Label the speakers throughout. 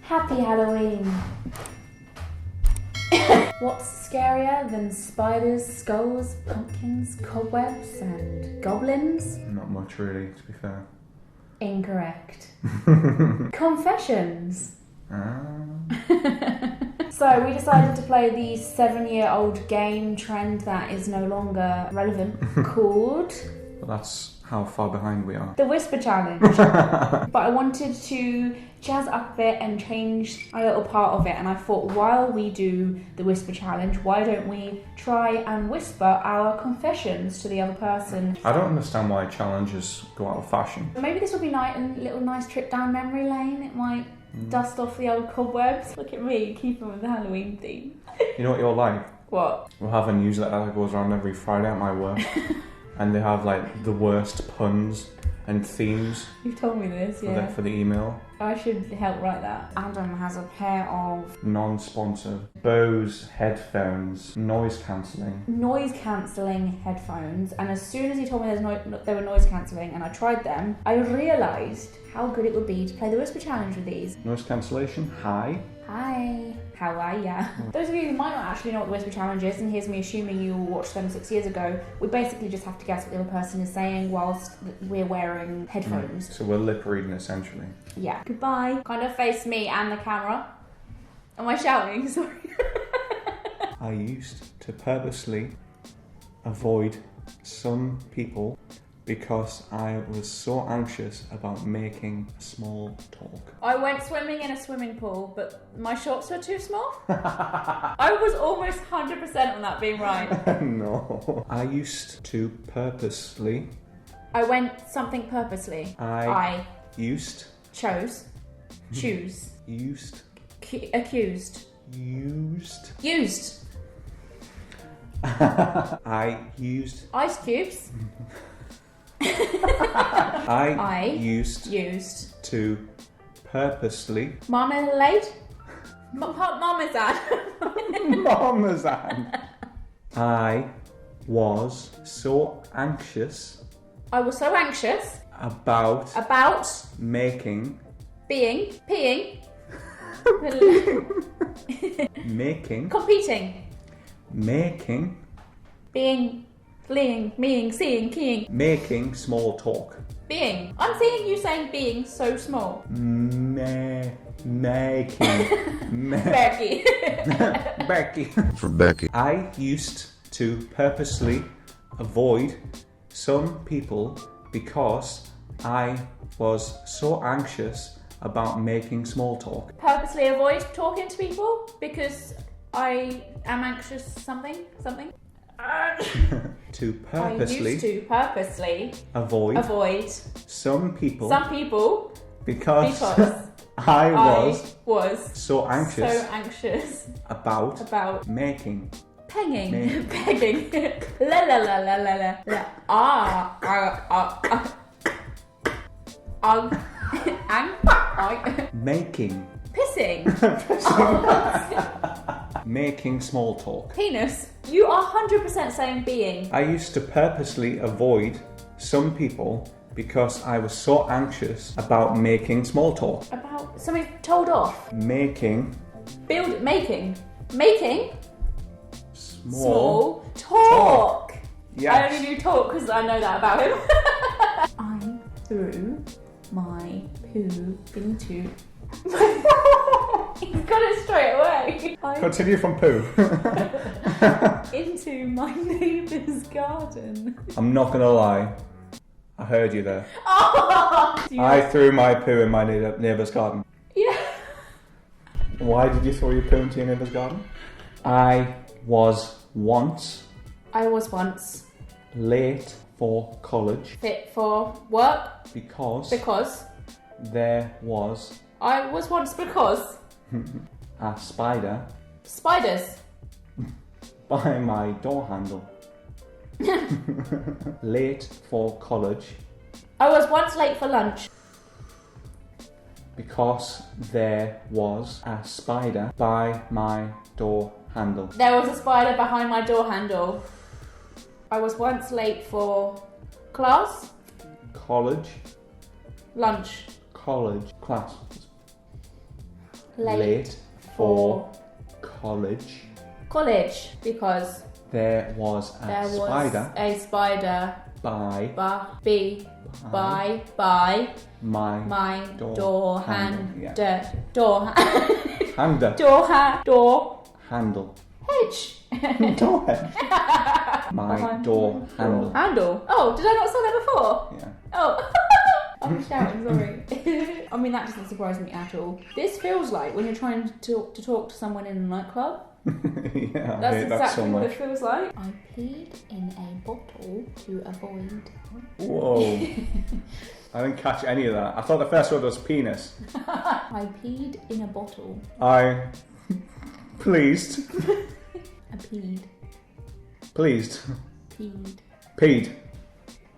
Speaker 1: Happy Halloween! What's scarier than spiders, skulls, pumpkins, cobwebs, and goblins?
Speaker 2: Not much really, to be fair.
Speaker 1: Incorrect. Confessions!
Speaker 2: Ah.
Speaker 1: So we decided to play the 7-year-old game trend that is no longer relevant called...
Speaker 2: But that's how far behind we are.
Speaker 1: The Whisper Challenge. But I wanted to jazz up a bit and change a little part of it, and I thought while we do the Whisper Challenge, why don't we try and whisper our confessions to the other person?
Speaker 2: I don't understand why challenges go out of fashion.
Speaker 1: Maybe this will be a little nice trip down memory lane. It might dust off the old cobwebs. Look at me, keeping with the Halloween theme.
Speaker 2: You know what you're like?
Speaker 1: What?
Speaker 2: We'll have a newsletter that goes around every Friday at my work. And they have like the worst puns and themes.
Speaker 1: You've told me this, yeah.
Speaker 2: For the email.
Speaker 1: I should help write that. Adam has a pair of...
Speaker 2: Non-sponsored. Bose headphones. Noise cancelling.
Speaker 1: Noise cancelling headphones. And as soon as he told me they were noise cancelling and I tried them, I realised how good it would be to play the Whisper Challenge with these.
Speaker 2: Noise cancellation. Hi.
Speaker 1: Hi. How are ya? Those of you who might not actually know what the Whisper Challenge is, and here's me assuming you all watched them 6 years ago, we basically just have to guess what the other person is saying whilst we're wearing headphones.
Speaker 2: So we're lip reading essentially.
Speaker 1: Yeah. Goodbye. Kind of face me and the camera. Am I shouting? Sorry.
Speaker 2: I used to purposely avoid some people because I was so anxious about making small talk.
Speaker 1: I went swimming in a swimming pool, but my shorts were too small. I was almost 100% on that being right.
Speaker 2: No. I used to purposely...
Speaker 1: I went something purposely.
Speaker 2: I used...
Speaker 1: Chose. Choose.
Speaker 2: Used.
Speaker 1: Accused.
Speaker 2: Used.
Speaker 1: Used.
Speaker 2: I used...
Speaker 1: Ice cubes.
Speaker 2: I used to purposely...
Speaker 1: Marmalade? Parmesan.
Speaker 2: Parmesan. I was so anxious...
Speaker 1: I was so anxious...
Speaker 2: About... Making...
Speaker 1: Peeing...
Speaker 2: Making...
Speaker 1: Competing...
Speaker 2: Making...
Speaker 1: Being... Fleeing, meing, seeing, keying.
Speaker 2: Making small talk.
Speaker 1: Being. I'm seeing you saying being so small.
Speaker 2: Making.
Speaker 1: Becky.
Speaker 2: Becky.
Speaker 3: From Becky.
Speaker 2: I used to purposely avoid some people because I was so anxious about making small talk.
Speaker 1: Purposely avoid talking to people because I am anxious something.
Speaker 2: To purposely...
Speaker 1: I used to purposely...
Speaker 2: Avoid... Some people... Because... I was... So anxious... About... Making...
Speaker 1: Pegging... La la la la la la.
Speaker 2: Making...
Speaker 1: Pissing...
Speaker 2: Making small talk.
Speaker 1: Penis. You are 100% saying being.
Speaker 2: I used to purposely avoid some people because I was so anxious about making small talk.
Speaker 1: About something told off.
Speaker 2: Making. Small
Speaker 1: talk.
Speaker 2: Yes.
Speaker 1: I only knew talk because I know that about him. I threw my poo into... He's got it straight away.
Speaker 2: Continue from poo.
Speaker 1: Into my neighbour's garden.
Speaker 2: I'm not gonna lie. I heard you there.
Speaker 1: Oh,
Speaker 2: I threw my poo in my neighbour's garden.
Speaker 1: Yeah.
Speaker 2: Why did you throw your poo into your neighbour's garden? I was once late for college.
Speaker 1: Fit for work.
Speaker 2: Because there was...
Speaker 1: I was once because...
Speaker 2: a spider...
Speaker 1: Spiders.
Speaker 2: By my door handle. Late for college.
Speaker 1: I was once late for lunch.
Speaker 2: Because there was a spider by my door handle.
Speaker 1: There was a spider behind my door handle. I was once late for class.
Speaker 2: College.
Speaker 1: Lunch.
Speaker 2: College. Class.
Speaker 1: Late for
Speaker 2: college.
Speaker 1: College, because
Speaker 2: There was a spider
Speaker 1: a spider
Speaker 2: by
Speaker 1: my door
Speaker 2: handle.
Speaker 1: hedge.
Speaker 2: Door hedge. My door handle.
Speaker 1: Handle. Oh, did I not say that before?
Speaker 2: Yeah.
Speaker 1: Oh. I'm shouting, sorry. I mean, that doesn't surprise me at all. This feels like when you're trying to talk to someone in a nightclub.
Speaker 2: Yeah, I
Speaker 1: That's
Speaker 2: hate that
Speaker 1: exactly
Speaker 2: so
Speaker 1: what
Speaker 2: much.
Speaker 1: it feels like. I peed in a bottle to avoid.
Speaker 2: Whoa. I didn't catch any of that. I thought the first word was penis.
Speaker 1: I peed in a bottle.
Speaker 2: I pleased.
Speaker 1: I peed.
Speaker 2: Pleased.
Speaker 1: Peed.
Speaker 2: Peed.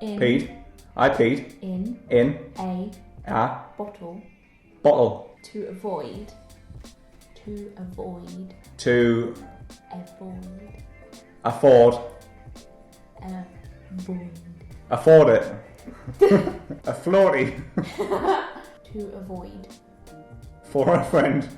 Speaker 1: In.
Speaker 2: Peed. I peed.
Speaker 1: In.
Speaker 2: In.
Speaker 1: A. Bottle.
Speaker 2: Bottle.
Speaker 1: To avoid. To avoid.
Speaker 2: To
Speaker 1: Avoid.
Speaker 2: afford.
Speaker 1: Avoid.
Speaker 2: Afford it. A floaty.
Speaker 1: To avoid.
Speaker 2: For a friend.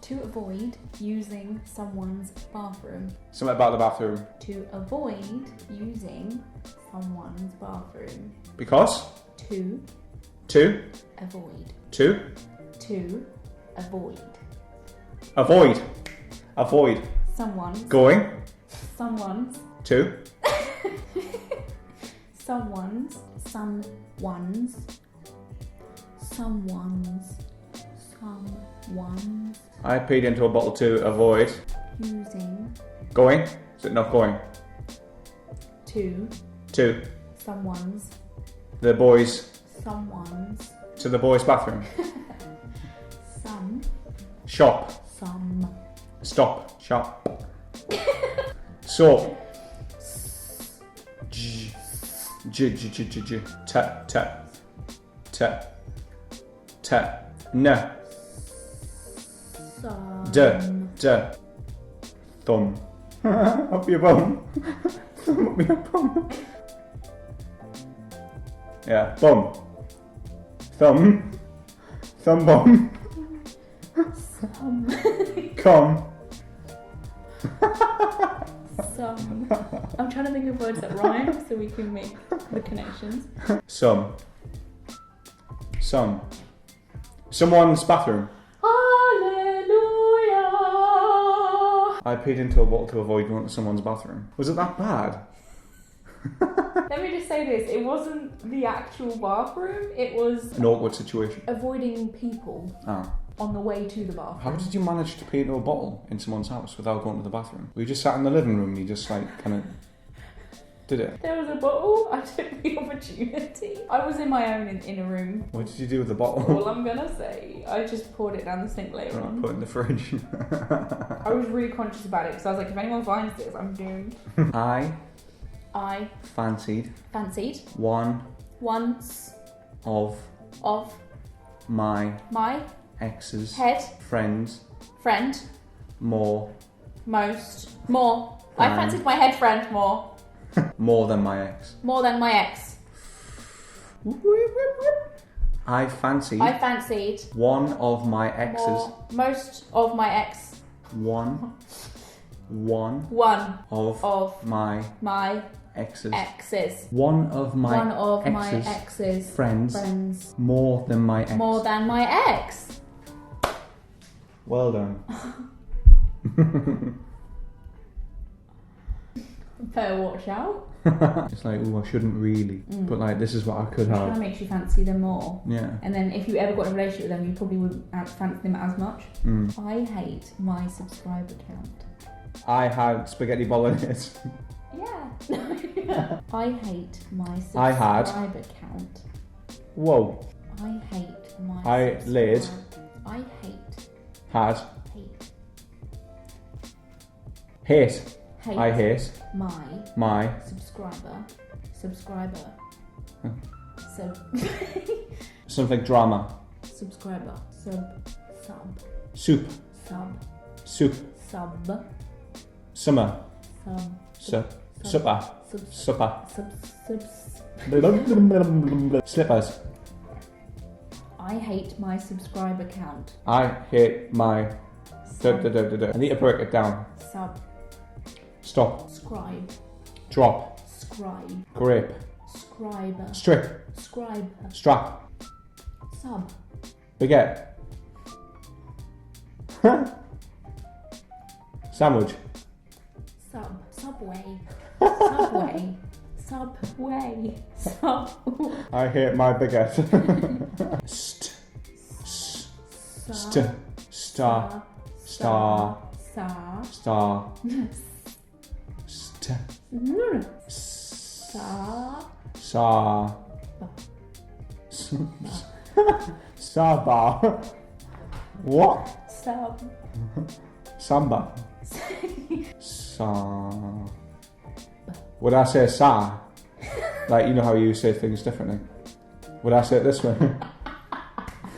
Speaker 1: To avoid using someone's bathroom.
Speaker 2: Something about the bathroom.
Speaker 1: To avoid using someone's bathroom.
Speaker 2: Because.
Speaker 1: To avoid.
Speaker 2: To
Speaker 1: avoid.
Speaker 2: avoid. Avoid.
Speaker 1: Someone's.
Speaker 2: Going.
Speaker 1: Someone's.
Speaker 2: To.
Speaker 1: Someone's.
Speaker 2: I peed into a bottle to avoid.
Speaker 1: Using.
Speaker 2: Going. Is it not going?
Speaker 1: To.
Speaker 2: Someone's. To the boys' bathroom. Shop. Stop. Shop. Soap. J. N. D. Thumb. Up your bum. Thumb up your bum. Yeah, bum. Thumb. Thumb bum. Come.
Speaker 1: I'm trying to think of words that rhyme so we can make the connections.
Speaker 2: Some. Someone's bathroom.
Speaker 1: Hallelujah!
Speaker 2: I peed into a bottle to avoid going to someone's bathroom. Was it that bad?
Speaker 1: Let me just say this, it wasn't the actual bathroom, it was
Speaker 2: An awkward situation.
Speaker 1: avoiding people
Speaker 2: Ah.
Speaker 1: on the way to the
Speaker 2: How
Speaker 1: bathroom.
Speaker 2: did you manage to pee into a bottle in someone's house without going to the bathroom? Were you just sat in the living room and you just like kind of did it?
Speaker 1: There was a bottle, I took the opportunity. I was in my own in a room.
Speaker 2: What did you do with the bottle?
Speaker 1: All I'm gonna say, I just poured it down the sink later on.
Speaker 2: Put it in the fridge.
Speaker 1: I was really conscious about it because I was like, if anyone finds this, I'm doomed.
Speaker 2: I
Speaker 1: fancied
Speaker 2: one
Speaker 1: once
Speaker 2: of my
Speaker 1: my
Speaker 2: ex's
Speaker 1: head
Speaker 2: friend
Speaker 1: more. I
Speaker 2: Than-
Speaker 1: fancied my head friend more
Speaker 2: than my ex.
Speaker 1: than my ex.
Speaker 2: I fancied one of my exes.
Speaker 1: Most of my ex.
Speaker 2: One of my exes. One of my
Speaker 1: ex's
Speaker 2: friends more than my ex. Well done.
Speaker 1: Better watch out.
Speaker 2: It's like, oh, I shouldn't really, but like, this is what I could
Speaker 1: That
Speaker 2: have.
Speaker 1: makes you fancy them more.
Speaker 2: Yeah.
Speaker 1: And then if you ever got in a relationship with them, you probably wouldn't fancy them as much. I hate my subscriber count.
Speaker 2: I had spaghetti bolognese.
Speaker 1: Yeah. I hate my
Speaker 2: I had.
Speaker 1: subscriber count.
Speaker 2: Whoa.
Speaker 1: I hate my
Speaker 2: I laid.
Speaker 1: I hate.
Speaker 2: Had.
Speaker 1: Hate.
Speaker 2: Hate. I hate
Speaker 1: my subscriber.
Speaker 2: something drama.
Speaker 1: Subscriber.
Speaker 2: Soup. Soup. Summer. Supper. Supper. Slippers.
Speaker 1: I hate my subscriber count.
Speaker 2: I hate my... I need to break it down.
Speaker 1: Sub.
Speaker 2: Stop.
Speaker 1: Scribe.
Speaker 2: Drop.
Speaker 1: Scribe.
Speaker 2: Grape.
Speaker 1: Scriber.
Speaker 2: Strip.
Speaker 1: Scriber.
Speaker 2: Strap.
Speaker 1: Sub.
Speaker 2: Baguette. Sandwich.
Speaker 1: Sub. Subway. Subway. Subway. Sub.
Speaker 2: I hate my baguette. Star. Star.
Speaker 1: Star.
Speaker 2: Star.
Speaker 1: Star.
Speaker 2: Saba. What?
Speaker 1: Sub.
Speaker 2: Samba. Would I say sa? Like, you know how you say things differently? Would I say it this way?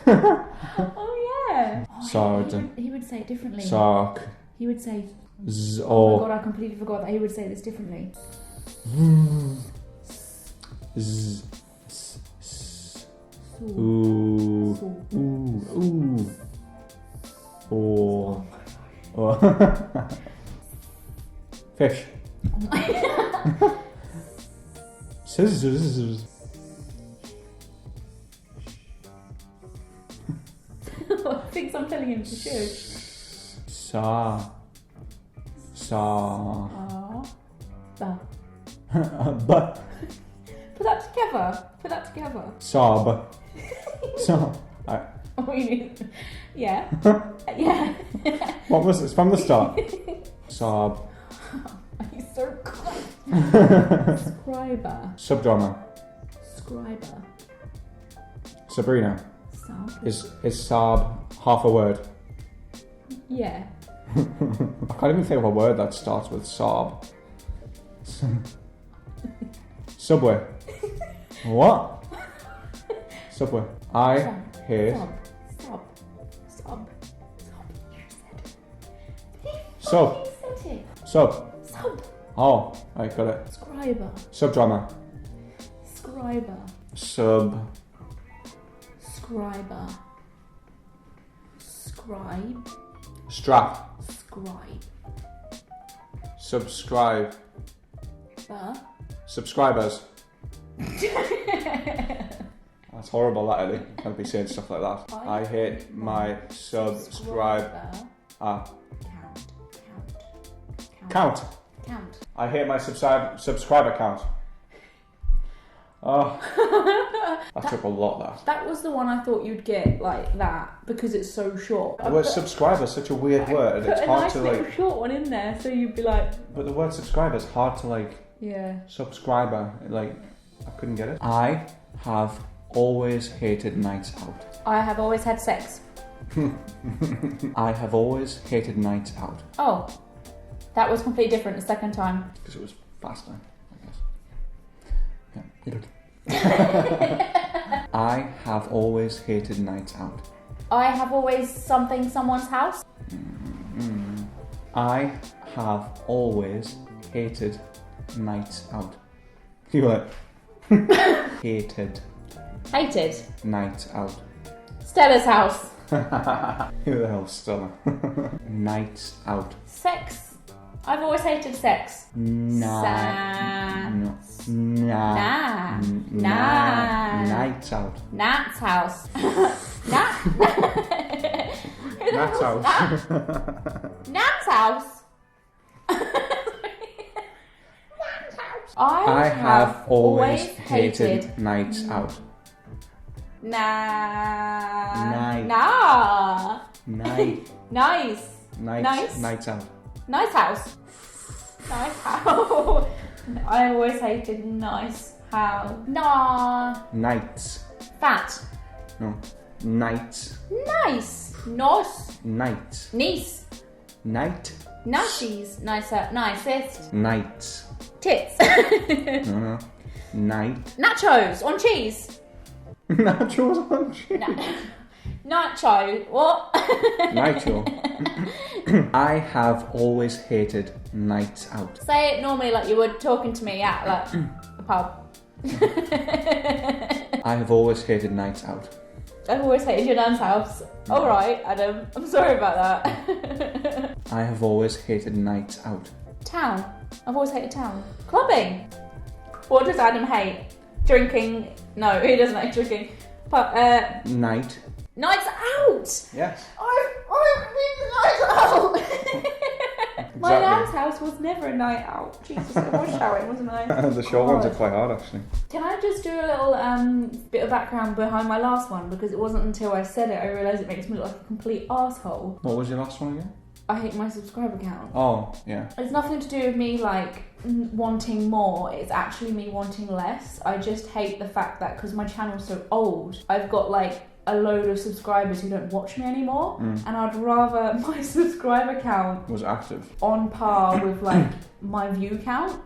Speaker 1: Oh yeah.
Speaker 2: Sard.
Speaker 1: He would say it differently.
Speaker 2: Sark.
Speaker 1: He would say.
Speaker 2: Z.
Speaker 1: Oh my god! I completely forgot that he would say this differently.
Speaker 2: Z.
Speaker 1: Saw.
Speaker 2: Ooh.
Speaker 1: Saw.
Speaker 2: Ooh. Ooh. Oh. Fish.
Speaker 1: Oh my
Speaker 2: Scissors.
Speaker 1: Thinks I'm telling him to shush.
Speaker 2: Sa.
Speaker 1: Ba.
Speaker 2: But.
Speaker 1: Put that together. Put that together.
Speaker 2: Sob. Sob.
Speaker 1: Oh, you need. Yeah. Yeah.
Speaker 2: What was this from the start? Sob.
Speaker 1: He's so close. Scriber.
Speaker 2: Subdrama.
Speaker 1: Scriber.
Speaker 2: Sabrina.
Speaker 1: Sub.
Speaker 2: Is sob half a word?
Speaker 1: Yeah.
Speaker 2: I can't even think of a word that starts with sob. Subway. What? Subway. I hate.
Speaker 1: Sub.
Speaker 2: Sub.
Speaker 1: You said it.
Speaker 2: Sub.
Speaker 1: Sub.
Speaker 2: Oh, I got it.
Speaker 1: Scriber.
Speaker 2: Subdrama.
Speaker 1: Scriber.
Speaker 2: Sub.
Speaker 1: Scriber. Scribe.
Speaker 2: Strap.
Speaker 1: Scribe.
Speaker 2: Subscribe. Subscribers. That's horrible, that, Ellie. Can't be saying stuff like that. I hate my subscribe. Count. I hate my subscriber count. Oh, that took a lot.
Speaker 1: That was the one I thought you'd get like that because it's so short.
Speaker 2: The word subscriber is such a weird word, and it's hard to like.
Speaker 1: Put a nice little short one in there, so you'd be like.
Speaker 2: But the word subscriber is hard to like.
Speaker 1: Yeah.
Speaker 2: Subscriber, like, I couldn't get it. I have always hated nights out.
Speaker 1: I have always had sex.
Speaker 2: I have always hated nights out.
Speaker 1: Oh, that was completely different the second time.
Speaker 2: Because it was faster, I guess. Yeah. I have always hated nights out.
Speaker 1: I have always something someone's house.
Speaker 2: I have always hated nights out. You were like hated nights out.
Speaker 1: Stella's house.
Speaker 2: Who the hell's Stella? Nights out.
Speaker 1: Sex. I've always hated sex.
Speaker 2: Nights out.
Speaker 1: Nat's house.
Speaker 2: Nat's house.
Speaker 1: Nat's house.
Speaker 2: I have always hated nights out.
Speaker 1: Nice.
Speaker 2: Nights out.
Speaker 1: Nice house. Nice house. I always hated nice house. Nah.
Speaker 2: Nights.
Speaker 1: Fat.
Speaker 2: No. Nights.
Speaker 1: Nice. Nos.
Speaker 2: Nights.
Speaker 1: Niece.
Speaker 2: Night.
Speaker 1: Niceties. Nicer. Nicest.
Speaker 2: Nights.
Speaker 1: Tits.
Speaker 2: No. Night.
Speaker 1: Nachos on cheese.
Speaker 2: Nachos on cheese.
Speaker 1: Nacho. What?
Speaker 2: Nacho. I have always hated nights out.
Speaker 1: Say it normally like you were talking to me at like a pub.
Speaker 2: I have always hated nights out.
Speaker 1: I've always hated your nan's house. Alright, Adam. I'm sorry about that.
Speaker 2: I have always hated nights out.
Speaker 1: Town. I've always hated town. Clubbing. What does Adam hate? Drinking. No, he doesn't like drinking. But,
Speaker 2: Night.
Speaker 1: nights out!
Speaker 2: Yes.
Speaker 1: I need nights out! My nan's house was never a night out. Jesus, it was showering, wasn't I?
Speaker 2: The short ones are quite hard, actually.
Speaker 1: Can I just do a little bit of background behind my last one? Because it wasn't until I said it I realised it makes me look like a complete arsehole.
Speaker 2: What was your last one again?
Speaker 1: I hate my subscriber count.
Speaker 2: Oh, yeah.
Speaker 1: It's nothing to do with me like wanting more, it's actually me wanting less. I just hate the fact that because my channel's so old, I've got like a load of subscribers who don't watch me anymore, and I'd rather my subscriber count
Speaker 2: Was active.
Speaker 1: on par with like my view count.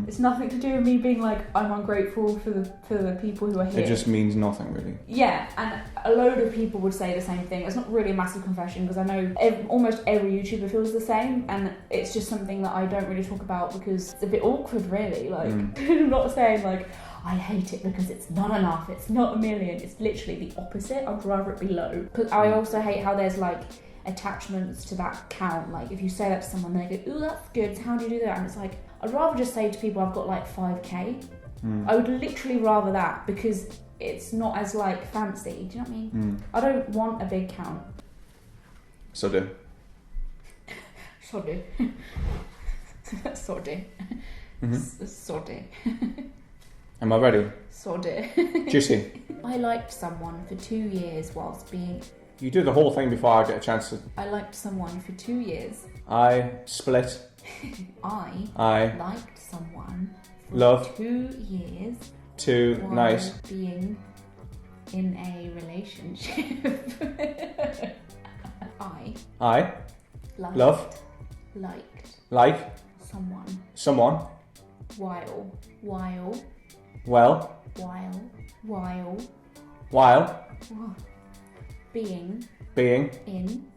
Speaker 1: It's nothing to do with me being like I'm ungrateful for the people who are here.
Speaker 2: It just means nothing, really.
Speaker 1: Yeah, and a load of people would say the same thing. It's not really a massive confession because I know almost every YouTuber feels the same, and it's just something that I don't really talk about because it's a bit awkward, really. Like, I'm not saying like I hate it because it's not enough, it's not a million. It's literally the opposite. I'd rather it be low. Because I also hate how there's like attachments to that count. Like if you say that to someone, they go, "Ooh, that's good. So how do you do that?" And it's like, I'd rather just say to people I've got like 5k. I would literally rather that because it's not as like fancy. Do you know what I mean? I don't want a big count.
Speaker 2: So do.
Speaker 1: So do. So do. So do.
Speaker 2: Am I ready?
Speaker 1: So do.
Speaker 2: Juicy.
Speaker 1: I liked someone for 2 years whilst being...
Speaker 2: You do the whole thing before I get a chance to...
Speaker 1: I liked someone for 2 years.
Speaker 2: I split.
Speaker 1: I liked someone for
Speaker 2: Love
Speaker 1: 2 years.
Speaker 2: Too
Speaker 1: while
Speaker 2: nice.
Speaker 1: Being in a relationship. I
Speaker 2: Love.
Speaker 1: liked
Speaker 2: Like.
Speaker 1: someone
Speaker 2: Someone.
Speaker 1: while
Speaker 2: Well. While.
Speaker 1: being
Speaker 2: Being.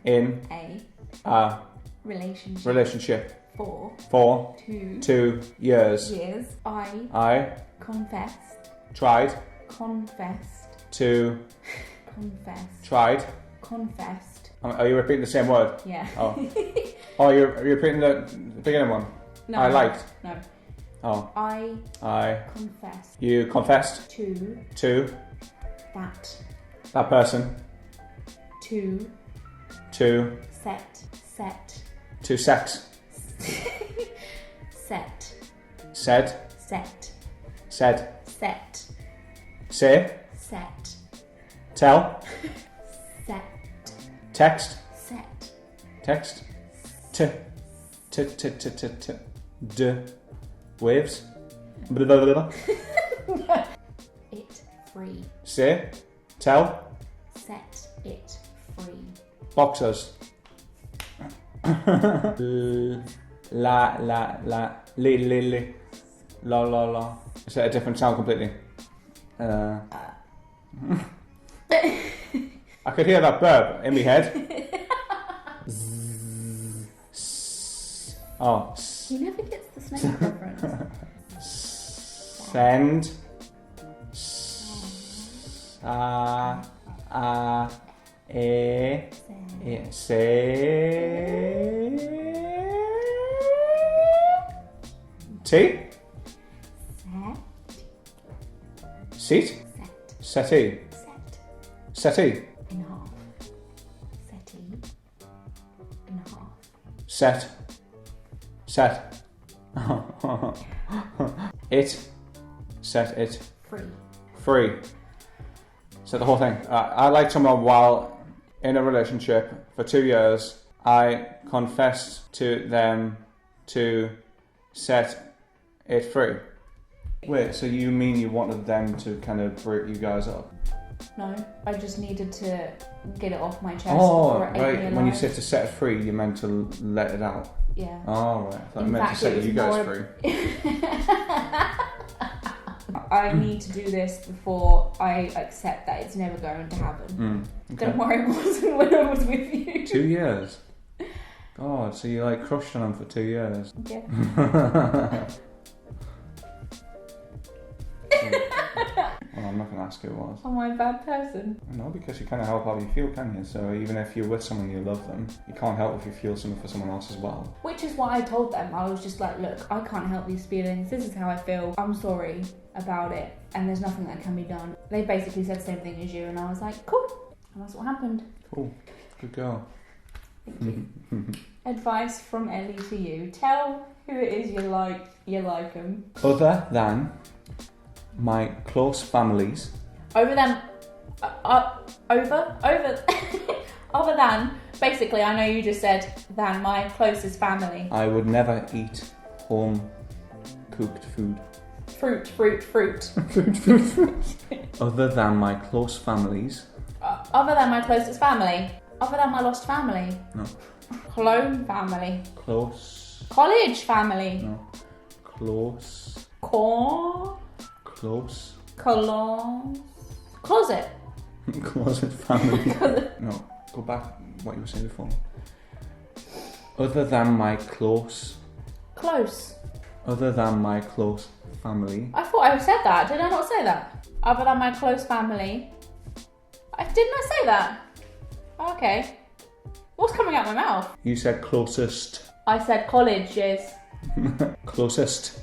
Speaker 1: in
Speaker 2: A.
Speaker 1: a relationship
Speaker 2: Relationship.
Speaker 1: for
Speaker 2: 2
Speaker 1: 2
Speaker 2: years.
Speaker 1: I confessed
Speaker 2: To.
Speaker 1: confessed
Speaker 2: Are you repeating the same word?
Speaker 1: yeah
Speaker 2: Oh, you're repeating the beginning one?
Speaker 1: no
Speaker 2: I liked.
Speaker 1: no
Speaker 2: Oh.
Speaker 1: I confessed
Speaker 2: You confessed
Speaker 1: to
Speaker 2: that person
Speaker 1: to
Speaker 2: set
Speaker 1: set
Speaker 2: to sex.
Speaker 1: set
Speaker 2: Said.
Speaker 1: set
Speaker 2: Said.
Speaker 1: set
Speaker 2: Say.
Speaker 1: set
Speaker 2: Tell.
Speaker 1: set
Speaker 2: Text.
Speaker 1: set
Speaker 2: Text. T. D. Waves. Blah, blah, blah, blah.
Speaker 1: it free
Speaker 2: Say. Tell.
Speaker 1: set it free
Speaker 2: Boxers. La. Li. La. Is that a different sound completely? I could hear that burp in my head. Oh.
Speaker 1: he never gets the snake reference
Speaker 2: Send. Say. Tea. Seat. Settee. Settee.
Speaker 1: in half settee in half
Speaker 2: Set. It. Set it. Free. So the whole thing. I liked someone while in a relationship for 2 years. I confessed to them to set it free. Wait, so you mean you wanted them to kind of break you guys up?
Speaker 1: no I just needed to get it off my chest
Speaker 2: Oh,
Speaker 1: before it ate me
Speaker 2: right.
Speaker 1: alive.
Speaker 2: When you said to set it free, you meant to let it out.
Speaker 1: yeah
Speaker 2: Oh, right. I thought you
Speaker 1: In
Speaker 2: meant to
Speaker 1: fact,
Speaker 2: set
Speaker 1: it was
Speaker 2: you guys
Speaker 1: more-
Speaker 2: free.
Speaker 1: I need to do this before I accept that it's never going to happen.
Speaker 2: Okay.
Speaker 1: Don't worry, it wasn't when I was with you.
Speaker 2: 2 years. God, so you like crushed on them for 2 years.
Speaker 1: Yeah.
Speaker 2: Oh I'm not going to ask who it was.
Speaker 1: Am I a bad person?
Speaker 2: No, because you can't help how you feel, can you? So even if you're with someone you love them, you can't help if you feel something for someone else as well.
Speaker 1: Which is what I told them. I was just like, look, I can't help these feelings. This is how I feel. I'm sorry about it. And there's nothing that can be done. They basically said the same thing as you. And I was like, cool. And that's what happened.
Speaker 2: Cool. Good girl.
Speaker 1: Thank you. Advice from Ellie to you. Tell who it is you like them.
Speaker 2: Other than my close families.
Speaker 1: Over them. Over. Other than. Basically, I know you just said than my closest family.
Speaker 2: I would never eat home cooked food.
Speaker 1: Fruit.
Speaker 2: Other than my close families.
Speaker 1: Other than my closest family. Other than my lost family.
Speaker 2: No.
Speaker 1: Clone family.
Speaker 2: Close.
Speaker 1: College family.
Speaker 2: No. Close.
Speaker 1: Close. Closet.
Speaker 2: Closet family. No. Go back what you were saying before. Other than my close.
Speaker 1: Close.
Speaker 2: Other than my close family.
Speaker 1: I thought I said that. Did I not say that? Other than my close family. Didn't I say that? Okay. What's coming out my mouth?
Speaker 2: You said closest.
Speaker 1: I said college, yes.
Speaker 2: Closest.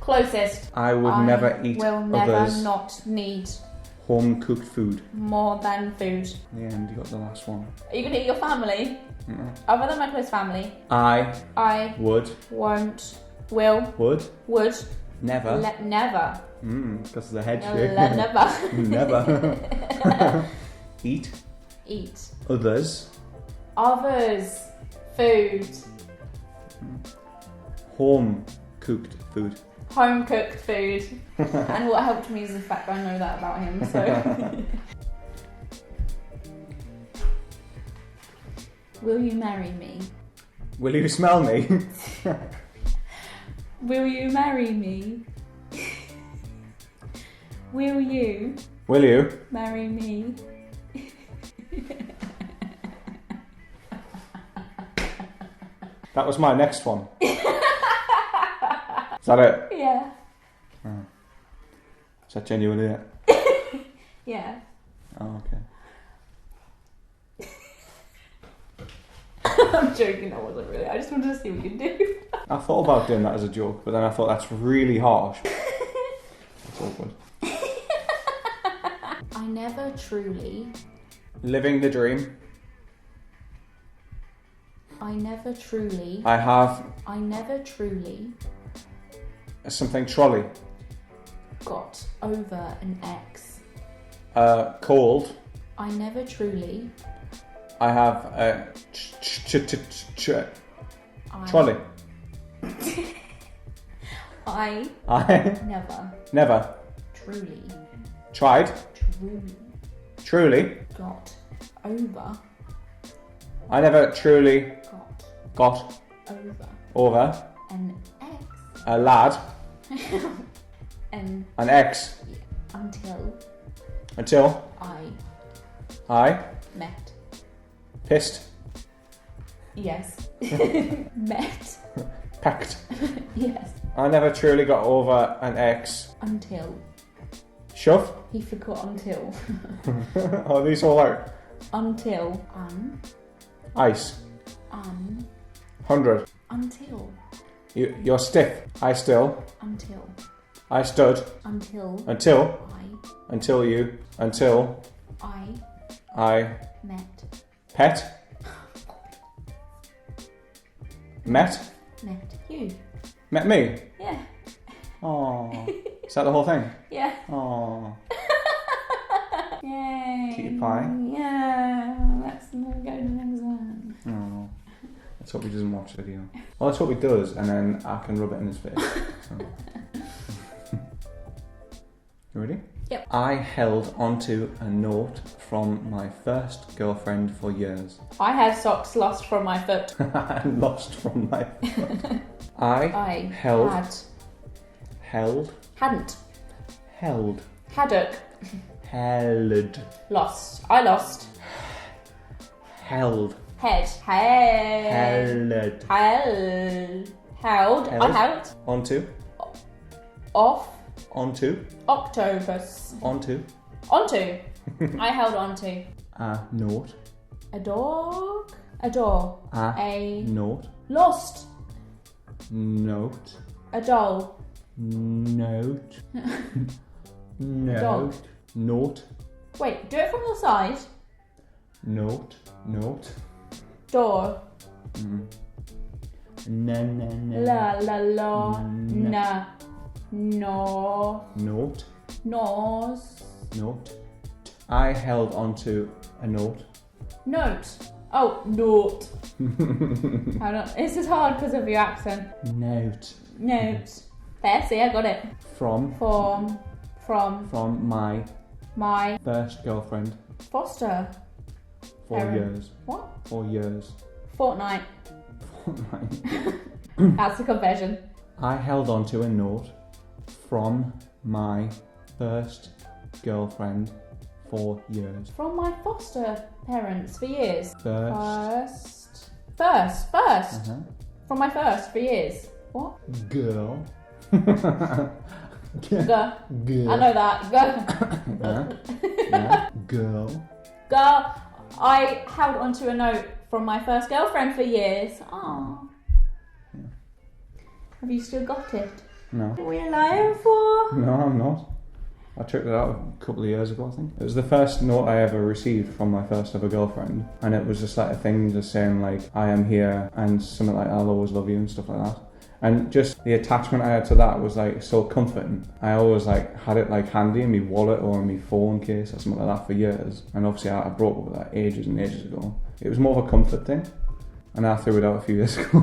Speaker 1: Closest.
Speaker 2: I would never eat
Speaker 1: will never
Speaker 2: others'
Speaker 1: not need
Speaker 2: home cooked food.
Speaker 1: more than food.
Speaker 2: In the end, you got the last one.
Speaker 1: Are you going to eat your family?
Speaker 2: Mm-mm.
Speaker 1: Other than my close family.
Speaker 2: I
Speaker 1: would. Won't. Will.
Speaker 2: Would. Never.
Speaker 1: Never.
Speaker 2: Because of the head
Speaker 1: Never.
Speaker 2: Never. Eat. Others.
Speaker 1: Food.
Speaker 2: Home cooked food.
Speaker 1: Home cooked food. And what helped me is the fact that I know that about him, so. Will you marry me?
Speaker 2: Will you smell me?
Speaker 1: Will you marry me? Will you marry me?
Speaker 2: That was my next one. Is that it?
Speaker 1: Yeah.
Speaker 2: Oh. Is that genuinely it?
Speaker 1: Yeah.
Speaker 2: Oh, okay.
Speaker 1: I'm joking, that wasn't really. I just wanted to see what you can do.
Speaker 2: I thought about doing that as a joke, but then I thought that's really harsh. That's awkward.
Speaker 1: I never truly.
Speaker 2: Living the dream.
Speaker 1: I never truly.
Speaker 2: Something trolley.
Speaker 1: Got over an ex.
Speaker 2: Cold.
Speaker 1: I never truly.
Speaker 2: I have a trolley.
Speaker 1: I
Speaker 2: never
Speaker 1: truly got over.
Speaker 2: I never truly got over
Speaker 1: an ex.
Speaker 2: A lad.
Speaker 1: An
Speaker 2: ex. Until I
Speaker 1: met.
Speaker 2: Pissed.
Speaker 1: Yes. Met.
Speaker 2: Packed.
Speaker 1: Yes.
Speaker 2: I never truly got over an ex.
Speaker 1: Until.
Speaker 2: Shove?
Speaker 1: He forgot until.
Speaker 2: Oh, these all out.
Speaker 1: Until.
Speaker 2: Ice. 100.
Speaker 1: Until.
Speaker 2: You're stiff. I still.
Speaker 1: Until.
Speaker 2: I stood.
Speaker 1: Until.
Speaker 2: You. Until. I.
Speaker 1: Met.
Speaker 2: Pet. Met
Speaker 1: you.
Speaker 2: Met me.
Speaker 1: Yeah.
Speaker 2: Oh. Is that the whole thing?
Speaker 1: Yeah.
Speaker 2: Oh.
Speaker 1: Yay.
Speaker 2: Cutie pie.
Speaker 1: Yeah. Let's go to the next one.
Speaker 2: Oh. Let's hope he doesn't watch the video. Well, let's hope he does, and then I can rub it in his face. So. You ready?
Speaker 1: Yep.
Speaker 2: I held onto a note from my first girlfriend for years.
Speaker 1: I had socks lost from my foot.
Speaker 2: Lost from my foot. I held.
Speaker 1: Hadn't.
Speaker 2: Held.
Speaker 1: Haddock.
Speaker 2: Held.
Speaker 1: Lost. I lost.
Speaker 2: Held.
Speaker 1: Head. Held.
Speaker 2: Held.
Speaker 1: I held.
Speaker 2: Onto.
Speaker 1: Off.
Speaker 2: Onto.
Speaker 1: Octopus.
Speaker 2: Onto.
Speaker 1: Onto. I held onto.
Speaker 2: Note.
Speaker 1: A dog. A door.
Speaker 2: A note.
Speaker 1: Lost.
Speaker 2: Note.
Speaker 1: A doll.
Speaker 2: Note. Note.
Speaker 1: Dog.
Speaker 2: Note.
Speaker 1: Wait, do it from the side.
Speaker 2: Note. Note.
Speaker 1: Door.
Speaker 2: Na na na.
Speaker 1: La la la. Na. No.
Speaker 2: Note.
Speaker 1: Nose.
Speaker 2: Note. I held onto a note.
Speaker 1: Note. Oh, note. I don't. This is hard because of your accent.
Speaker 2: Note.
Speaker 1: Note. There, see, I got it.
Speaker 2: From my first girlfriend.
Speaker 1: Foster.
Speaker 2: 4
Speaker 1: Parent.
Speaker 2: years.
Speaker 1: What?
Speaker 2: 4 years.
Speaker 1: Fortnight.
Speaker 2: Fortnight.
Speaker 1: That's a confession.
Speaker 2: I held onto a note from my first girlfriend 4 years.
Speaker 1: From my foster parents for years.
Speaker 2: First.
Speaker 1: First.
Speaker 2: Uh-huh.
Speaker 1: From my first for years. What?
Speaker 2: Girl.
Speaker 1: Girl.
Speaker 2: Girl.
Speaker 1: I know that. Girl.
Speaker 2: Yeah. Girl.
Speaker 1: Girl. I held onto a note from my first girlfriend for years. Aww.
Speaker 2: Yeah.
Speaker 1: Have you still got it?
Speaker 2: No.
Speaker 1: What are you lying for?
Speaker 2: No, I'm not. I took it out a couple of years ago, I think. It was the first note I ever received from my first ever girlfriend. And it was just like a thing just saying like, I am here and something like, I'll always love you and stuff like that. And just the attachment I had to that was like so comforting. I always like had it like handy in my wallet or in my phone case or something like that for years. And obviously I broke up with that ages and ages ago. It was more of a comfort thing. And I threw it out a few years ago.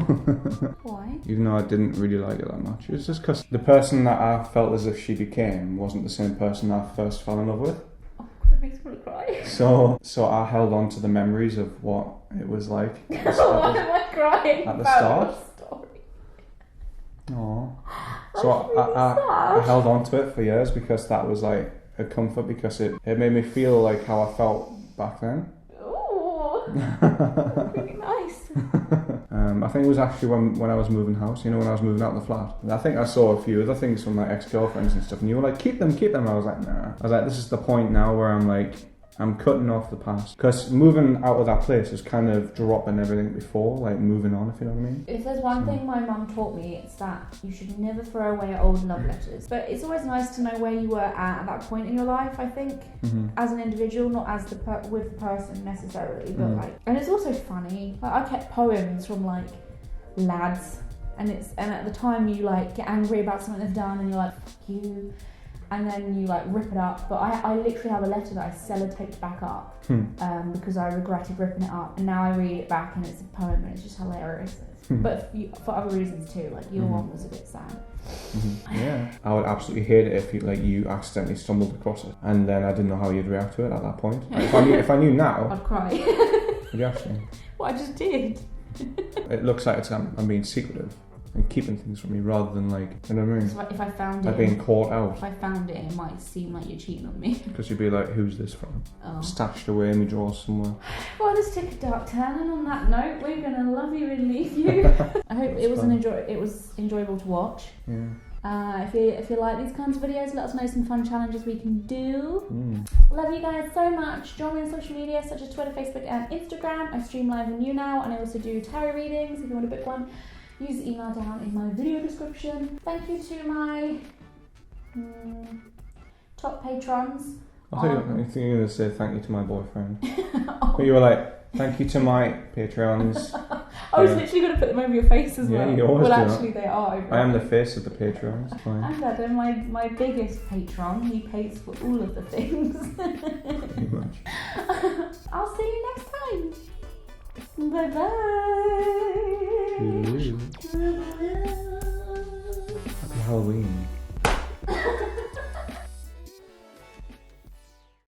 Speaker 1: Why?
Speaker 2: Even though I didn't really like it that much. It was just because the person that I felt as if she became wasn't the same person I first fell in love with.
Speaker 1: Oh, that makes me want to cry.
Speaker 2: So I held on to the memories of what it was like.
Speaker 1: Why am I crying?
Speaker 2: At the
Speaker 1: about
Speaker 2: start?
Speaker 1: the story?
Speaker 2: Aww.
Speaker 1: That's
Speaker 2: So
Speaker 1: really
Speaker 2: I
Speaker 1: sad.
Speaker 2: held on to it for years because that was like a comfort because it made me feel like how I felt back then.
Speaker 1: Ooh, that's really nice.
Speaker 2: I think it was actually when I was moving house, when I was moving out of the flat. And I think I saw a few other things from my ex-girlfriends and stuff, and you were like, keep them. And I was like, nah. I was like, this is the point now where I'm like, I'm cutting off the past. Because moving out of that place is kind of dropping everything before, like moving on, if you know what I mean.
Speaker 1: If there's one thing my mum taught me, it's that you should never throw away old love letters. But it's always nice to know where you were at that point in your life, I think, as an individual, not as with the person necessarily, but like, and it's also funny. Like, I kept poems from like lads, and at the time you like get angry about something they've done, and you're like, fuck you. And then you like rip it up, but I literally have a letter that I sellotaped back up because I regretted ripping it up, and now I read it back and it's a poem and it's just hilarious. But for other reasons too, like your one was a bit sad.
Speaker 2: Yeah, I would absolutely hate it if you accidentally stumbled across it and then I didn't know how you'd react to it at that point. Like, if I knew now,
Speaker 1: I'd cry.
Speaker 2: would you actually?
Speaker 1: What I just did.
Speaker 2: It looks like I'm being secretive and keeping things from me rather than like, you know what I mean?
Speaker 1: So if I found
Speaker 2: Like
Speaker 1: it,
Speaker 2: being caught out.
Speaker 1: if I found it, it might seem like you're cheating on me.
Speaker 2: Because you'd be like, who's this from?
Speaker 1: Oh.
Speaker 2: Stashed away in my drawers somewhere.
Speaker 1: Well, this took a dark turn, and on that note, we're gonna love you and leave you. I hope it was enjoyable to watch.
Speaker 2: Yeah.
Speaker 1: If you like these kinds of videos, let us know some fun challenges we can do. Love you guys so much. Join me on social media such as Twitter, Facebook, and Instagram. I stream live on now, and I also do tarot readings. If you want to book one, use the email down in my video description. Thank you to my top patrons.
Speaker 2: I think you were going to say thank you to my boyfriend. But you were like, thank you to my patrons.
Speaker 1: I was literally going to put them over your face as well.
Speaker 2: Yeah, you always
Speaker 1: well,
Speaker 2: do
Speaker 1: actually, they are over.
Speaker 2: I am the face of the patrons. Fine.
Speaker 1: And Adam, my biggest patron, he pays for all of the things.
Speaker 2: Pretty much.
Speaker 1: I'll see you next time. Bye bye.
Speaker 2: Happy Halloween.